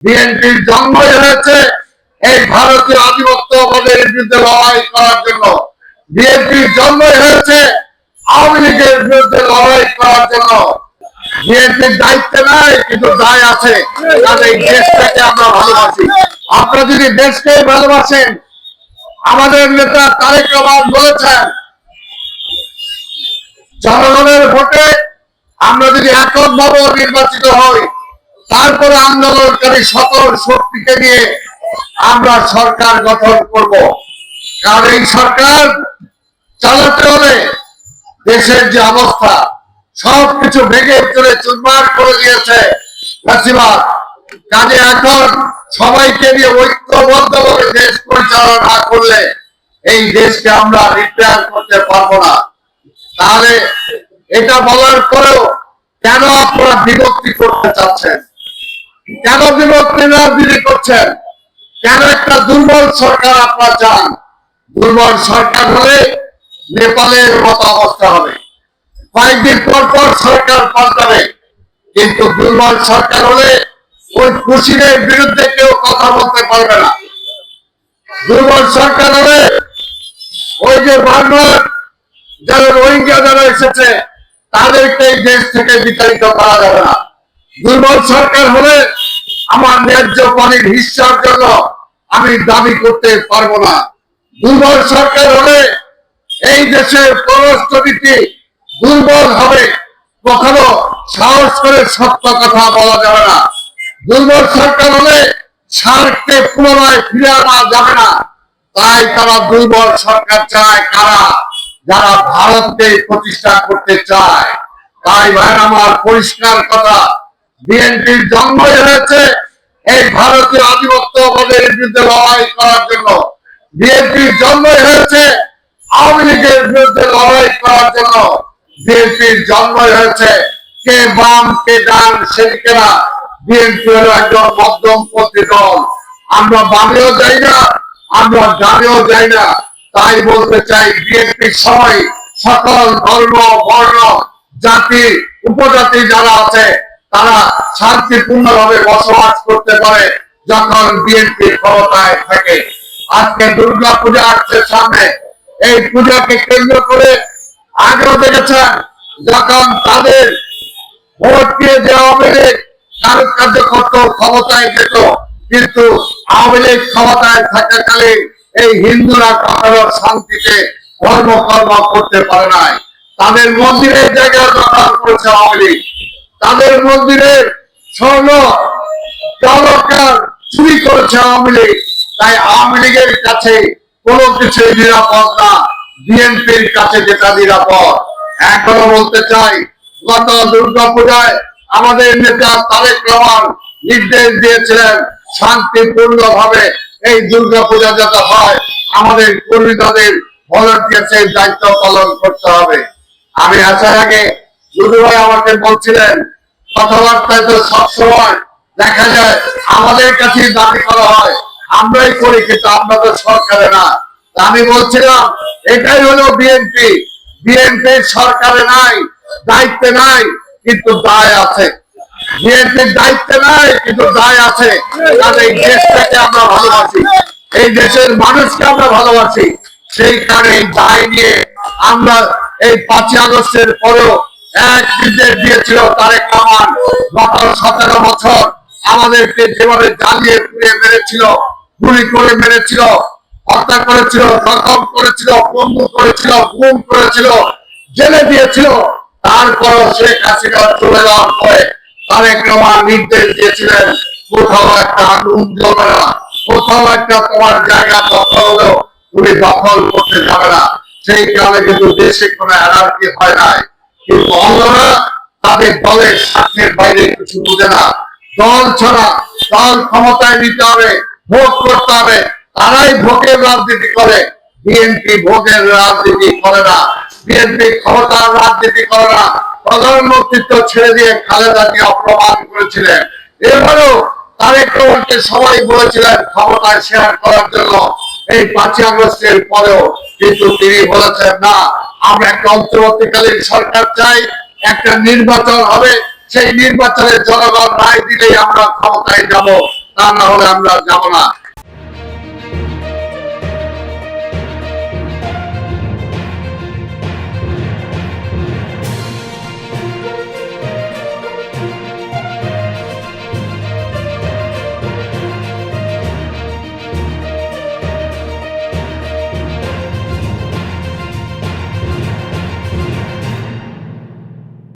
বিএনপির জন্মই হয়েছে এই ভারতীয় আধিপত্যবাদের বিরুদ্ধে লড়াই করার জন্য। বিএনপির জন্মই হয়েছে আওয়ামী লীগের বিরুদ্ধে লড়াই করার জন্য। বিএনপির দায়িত্বে নাই, কিন্তু দায় আছে। এই দেশটাকে আমরা ভালোবাসি। আপনারা যদি দেশকে ভালোবাসেন, আমাদের নেতা তারেক রহমান বলেছেন, জনগণের ভোটে আমরা যদি এককভাবে নির্বাচিত হই, তারপরে আন্দোলনকারী সকল শক্তিকে নিয়ে আমরা সরকার গঠন করব। কারণ এই সরকার চালাতে হলে দেশের যে অবস্থা সবকিছু ভেঙে চলে চুরমার করে দিয়েছে ফ্যাসিবাদ। কাজে এখন সবাইকে নিয়ে ঐক্যবদ্ধভাবে দেশ পরিচালনা না করলে এই দেশকে আমরা রিপেয়ার করতে পারবো না। তাহলে এটা বলার পরেও কেন আপনারা বিভক্তি করতে চাচ্ছেন? কেন বিভক্তি রাজনীতি করছেন? কেন একটা দুর্বল সরকার আপনারা চান? দুর্বল সরকার হলে নেপালের মতো অবস্থা হবে, কয়েকদিন পর পর সরকার পাল্টাবে। কিন্তু দুর্বল সরকার হলে ওই খুশিদের বিরুদ্ধে কেউ কথা বলতে পারবে না। দুর্বল সরকার হলে ওই যে বাংলার যারা রোহিঙ্গা যারা এসেছে তাদেরকে এই দেশ থেকে বিতাড়িত করা যাবে না। দুর্বল সরকার হলে আমার ন্যায্য পানির হিস্সার জন্য আমি দাবি করতে পারবো না। দুর্বল সরকার হলে এই দেশের পররাষ্ট্রনীতি দুর্বল হবে, কখনো সাহস করে সত্য কথা বলা যাবে না। দুর্বল সরকার হলে স্বার্থে পুনরায় ফিরে আনা যাবে না। তাই তারা দুর্বল সরকার চায় কারা? যারা ভারতকে প্রতিষ্ঠা করতে চায়। তাই ভাই আমার পরিষ্কার কথা, বিএনপির জন্মই হয়েছে এই ভারতীয় আধিপত্যবাদের বিরুদ্ধে লড়াই করার জন্য। বিএনপির জন্মই হয়েছে আওয়ামী লীগের বিরুদ্ধে লড়াই করার জন্য। বিএনপির জন্মই হয়েছে কে বাম কে ডান সেদিকে না। বিএনপি হলো একজন মধ্যমপন্থী দল। আমরা বামেও যাই না, আমরা ডানেও যাই না। তাই বলতে চাই, বিএনপির সময় সকল ধর্ম বর্ণ জাতি উপজাতি যারা আছে তারা শান্তিপূর্ণভাবে বসবাস করতে পারে যখন বিএনপি ক্ষমতায় থাকে। আজকে দুর্গা পূজা আসছে সামনে। এই পূজাকে কেন্দ্র করে আগেও দেখেছেন যখন তাদের ভোট দিয়ে যে আওয়ামী লীগ কার্য করত, ক্ষমতায় যেত, কিন্তু আওয়ামী লীগ ক্ষমতায় থাকাকালীন এই হিন্দুরা কখনো শান্তিতে ধর্মকর্ম করতে পারে নাই। তাদের মন্দিরের জায়গা দখল করেছে আওয়ামী লীগ, তাদের মন্দিরের স্বর্ণ অলংকার চুরি করেছে আওয়ামী লীগ। তাই আওয়ামী লীগের কাছে কোনো কিছুই নিরাপদ না, বিএনপির কাছে যেটা নিরাপদ। এখনো বলতে চাই, গত দুর্গা পূজায় আমাদের নেতা তারেক রহমান নির্দেশ দিয়েছিলেন শান্তিপূর্ণ ভাবে এই দুর্গা পূজা যাতে হয়, আমাদের কর্মীদের ভলান্টিয়ার্সের দায়িত্ব পালন করতে হবে। আমি আসার আগে দুদু ভাই আমাকে বলছিলেন, কথাবার্তায় তো সবসময় দেখা যায় আমাদের কাছে দাবি করা হয়, আমরাই করি, কিন্তু আমরা তো সরকারে না। আমি বলছিলাম এটাই হলো বিএনপি। বিএনপির সরকারে নাই, দায়িত্বে নাই, কিন্তু দায় আছে। বিএনপির দায়িত্বে নাই, কিন্তু দায় আছে। এই দেশটাকে আমরা ভালোবাসি, এই দেশের মানুষকে আমরা ভালোবাসি। সেই কারণে এই দায় নিয়ে আমরা এই 5ই আগস্টের পরেও এক নির্দেশ দিয়েছিল তারেক রহমান। গত 17 বছর আমাদেরকে যেভাবে জ্বালিয়ে পুড়িয়ে মেরেছিল, গুলি করে মেরেছিল, হত্যা করেছিল, জখম করেছিল, বন্ধু করেছিল, গুম করেছিল, জেলে দিয়েছিল, তারপরও শেখ হাসিনা চলে যাওয়ার পরে তারেক রহমান নির্দেশ দিয়েছিলেন কোথাও একটা আগুন জ্বলবে না, কোথাও একটা তোমার জায়গা দখল হলেও তুমি দখল করতে যাবে না। সেই কারণে কিন্তু দেশে কোনো অ্যানার্কি হয় নাই। কিন্তু অন্যরা তাদের দলের স্বার্থের বাইরে কিছু বুঝে না। দল ছাড়া দল ক্ষমতায় নিতে হবে, ভোট করতে হবে, তারাই ভোটের রাজনীতি করে। বিএনপি ভোটের রাজনীতি করে না, বিএনপি ক্ষমতার রাজনীতি করে না। প্রধানমন্ত্রী তো ছেড়ে দিয়ে খালেদাকে অপমান করেছিলেন। এবারও তারেক রহমানকে সবাই বলেছিলেন ক্ষমতায় শেয়ার করার জন্য এই 5ই আগস্টের পরেও, কিন্তু তিনি বলেছেন না, আমরা একটা অন্তর্বর্তীকালীন সরকার চাই, একটা নির্বাচন হবে, সেই নির্বাচনে জনগণ রায় দিলেই আমরা ক্ষমতায় যাব। তা না হলে আমরা যাব না।